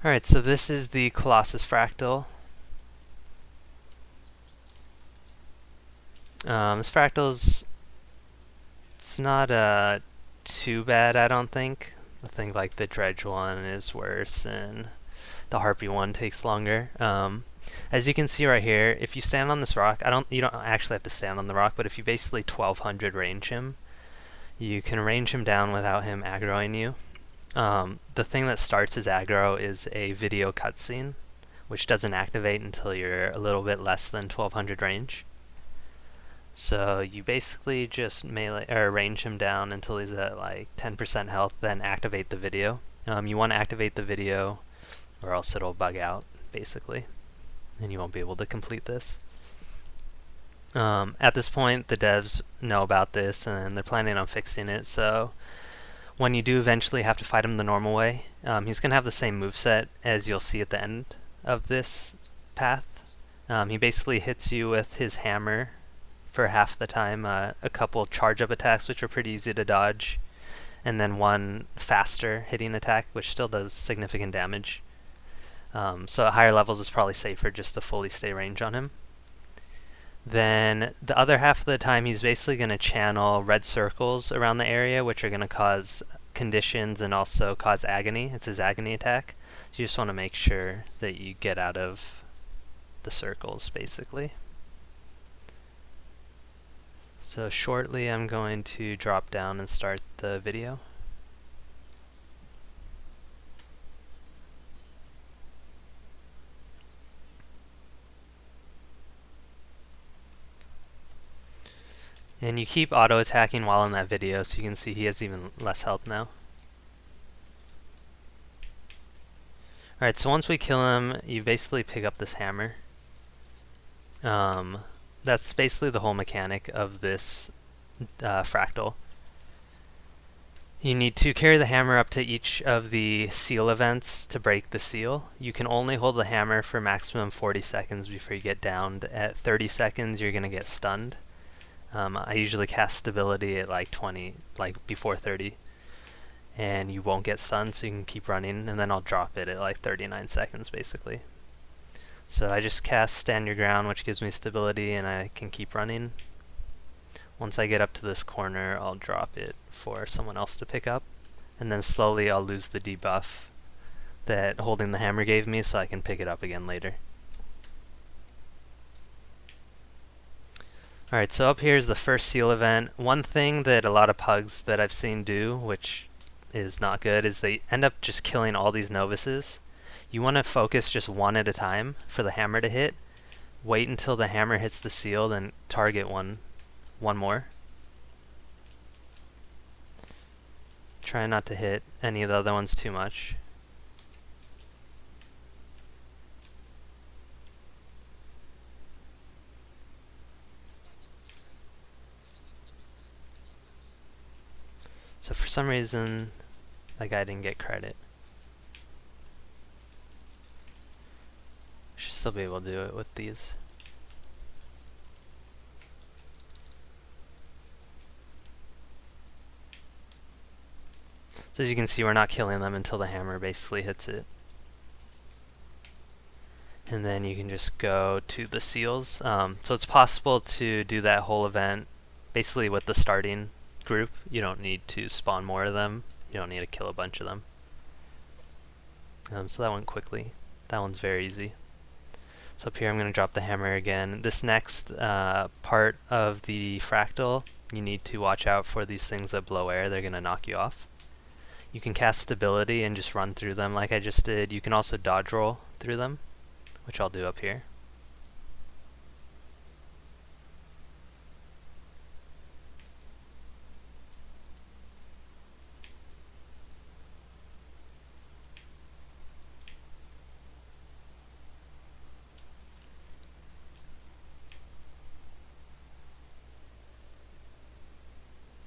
Alright, so this is the Colossus Fractal. This fractal's, it's not too bad, I don't think. I think like the Dredge one is worse and the Harpy one takes longer. As you can see right here, if you stand on this rock, you don't actually have to stand on the rock, but if you basically 1200 range him, you can range him down without him aggroing you. The thing that starts his aggro is a video cutscene, which doesn't activate until you're a little bit less than 1200 range. So you basically just melee or range him down until he's at like 10% health, then activate the video. You want to activate the video, or else it'll bug out, basically, and you won't be able to complete this. At this point, the devs know about this, and they're planning on fixing it, so when you do eventually have to fight him the normal way, he's going to have the same moveset as you'll see at the end of this path. He basically hits you with his hammer for half the time, a couple charge-up attacks, which are pretty easy to dodge, and then one faster hitting attack, which still does significant damage. So at higher levels, it's probably safer just to fully stay range on him. Then the other half of the time, he's basically going to channel red circles around the area, which are going to cause conditions and also cause agony. It's his agony attack. So you just want to make sure that you get out of the circles, basically. So shortly, I'm going to drop down and start the video. And you keep auto-attacking while in that video, so you can see he has even less health now. Alright, so once we kill him, you basically pick up this hammer. That's basically the whole mechanic of this fractal. You need to carry the hammer up to each of the seal events to break the seal. You can only hold the hammer for maximum 40 seconds before you get downed. At 30 seconds, you're going to get stunned. I usually cast stability at like 20, like before 30, and you won't get stunned, so you can keep running, and then I'll drop it at like 39 seconds, basically. So I just cast Stand Your Ground, which gives me stability, and I can keep running. Once I get up to this corner, I'll drop it for someone else to pick up, and then slowly I'll lose the debuff that holding the hammer gave me, so I can pick it up again later. Alright, so up here is the first seal event. One thing that a lot of pugs that I've seen do, which is not good, is they end up just killing all these novices. You want to focus just one at a time for the hammer to hit. Wait until the hammer hits the seal, then target one more. Try not to hit any of the other ones too much. So for some reason, that guy didn't get credit. Should still be able to do it with these. So as you can see, we're not killing them until the hammer basically hits it. And then you can just go to the seals. So it's possible to do that whole event basically with the starting group. You don't need to spawn more of them. You don't need to kill a bunch of them. So that went quickly. That one's very easy. So up here I'm going to drop the hammer again. This next part of the fractal, you need to watch out for these things that blow air. They're going to knock you off. You can cast stability and just run through them like I just did. You can also dodge roll through them, which I'll do up here.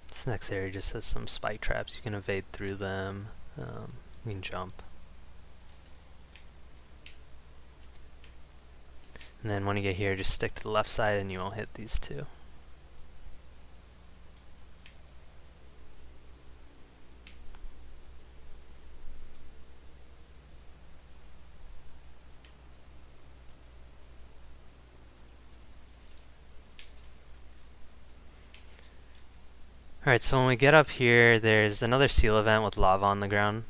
This next area just has some spike traps. You can evade through them. You can jump. And then when you get here, just stick to the left side and you won't hit these two. Alright, so when we get up here, there's another seal event with lava on the ground.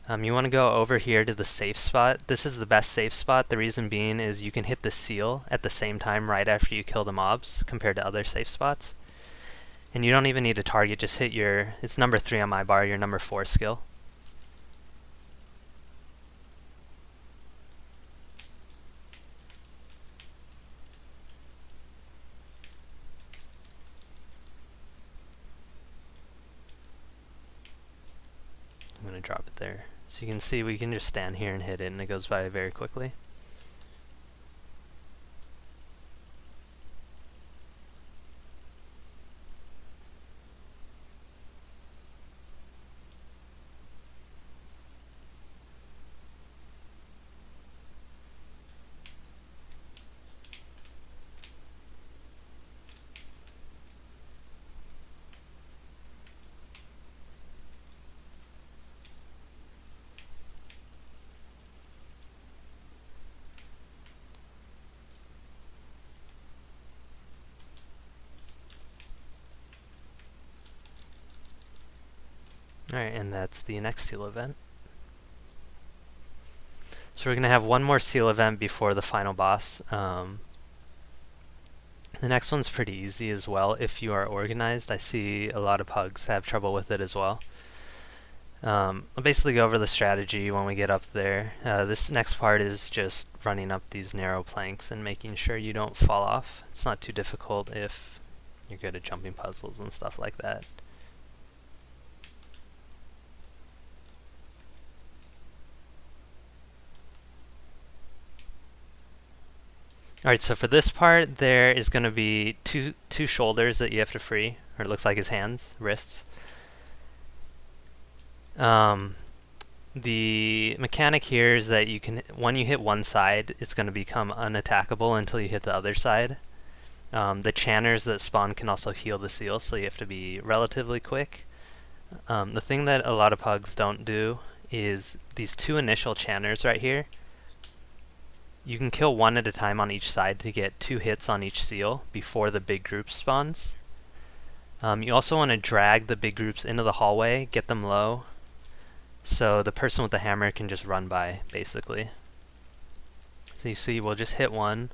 You want to go over here to the safe spot. This is the best safe spot. The reason being is you can hit the seal at the same time right after you kill the mobs compared to other safe spots. And you don't even need to target, just hit your, it's number 3 on my bar, your number 4 skill. I'm going to drop it there. So you can see we can just stand here and hit it and it goes by very quickly. Alright, and that's the next seal event. So we're going to have one more seal event before the final boss. The next one's pretty easy as well if you are organized. I see a lot of pugs have trouble with it as well. I'll basically go over the strategy when we get up there. This next part is just running up these narrow planks and making sure you don't fall off. It's not too difficult if you're good at jumping puzzles and stuff like that. Alright, so for this part, there is going to be two shoulders that you have to free, or it looks like his hands, wrists. The mechanic here is that you can, when you hit one side, it's going to become unattackable until you hit the other side. The channers that spawn can also heal the seal, so you have to be relatively quick. The thing that a lot of pugs don't do is these 2 initial channers right here. You can kill one at a time on each side to get 2 hits on each seal before the big group spawns. You also want to drag the big groups into the hallway, get them low, so the person with the hammer can just run by, basically. So you see, we'll just hit one,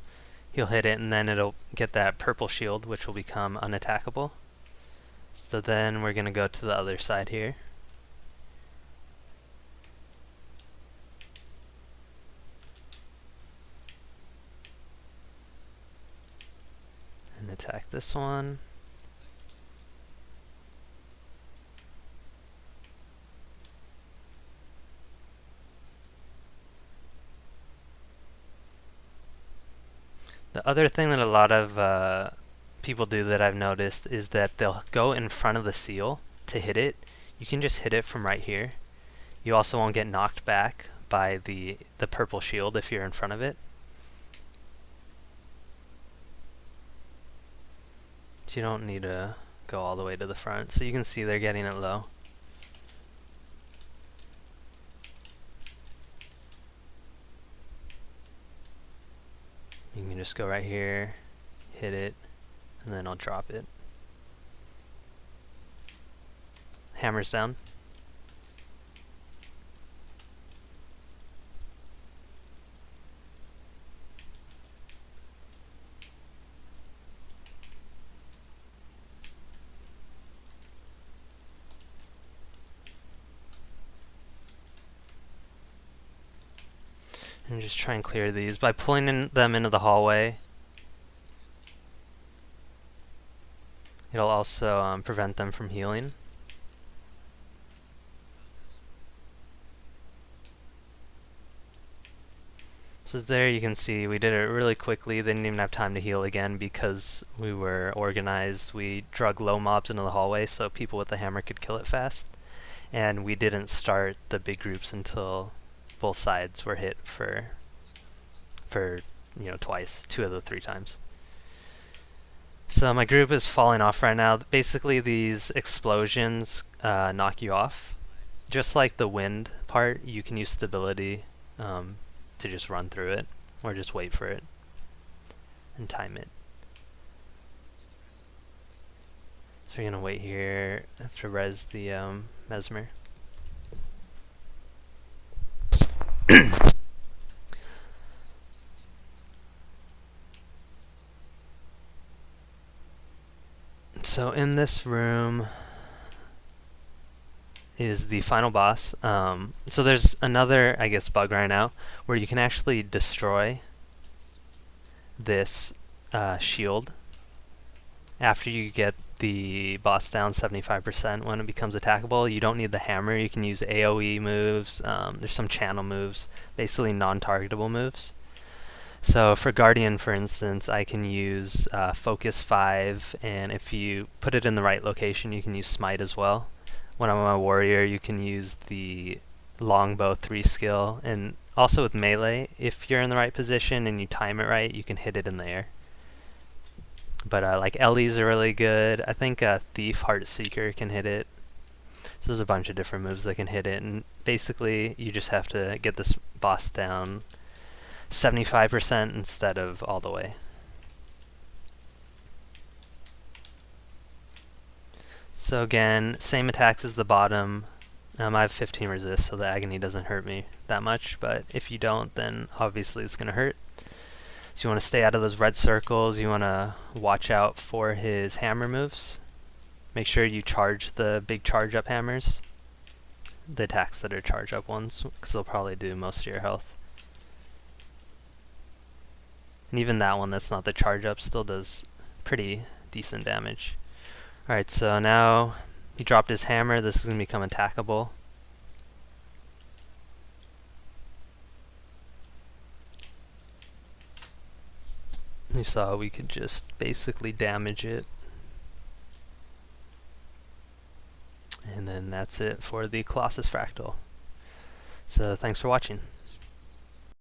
he'll hit it, and then it'll get that purple shield, which will become unattackable. So then we're going to go to the other side here. And attack this one. The other thing that a lot of people do that I've noticed is that they'll go in front of the seal to hit it. You can just hit it from right here. You also won't get knocked back by the purple shield if you're in front of it. So you don't need to go all the way to the front. So you can see they're getting it low. You can just go right here, hit it, and then I'll drop it. Hammer's down. And just try and clear these by pulling them into the hallway. It'll also prevent them from healing. So there you can see we did it really quickly. They didn't even have time to heal again because we were organized. We drug low mobs into the hallway so people with the hammer could kill it fast. And we didn't start the big groups until both sides were hit for twice, 2 of the 3 times. So my group is falling off right now. Basically these explosions knock you off. Just like the wind part, you can use stability to just run through it, or just wait for it and time it. So we're gonna wait here to res the Mesmer. So in this room is the final boss. So there's another, I guess, bug right now where you can actually destroy this shield after you get the boss down 75% when it becomes attackable. You don't need the hammer. You can use AoE moves. There's some channel moves, basically non-targetable moves. So for Guardian, for instance, I can use Focus 5, and if you put it in the right location, you can use Smite as well. When I'm a warrior, you can use the Longbow 3 skill, and also with melee, if you're in the right position and you time it right, you can hit it in the air. But like Ellie's are really good. I think Thief, Heartseeker can hit it. So there's a bunch of different moves that can hit it, and basically you just have to get this boss down 75% instead of all the way. So again, same attacks as the bottom. I have 15 resist, so the agony doesn't hurt me that much, but if you don't, then obviously it's going to hurt. So you want to stay out of those red circles. You want to watch out for his hammer moves. Make sure you charge the big charge up hammers, the attacks that are charge up ones, because they'll probably do most of your health. And even that one that's not the charge up still does pretty decent damage. Alright, so now he dropped his hammer. This is going to become attackable. You saw we could just basically damage it. And then that's it for the Colossus Fractal. So thanks for watching.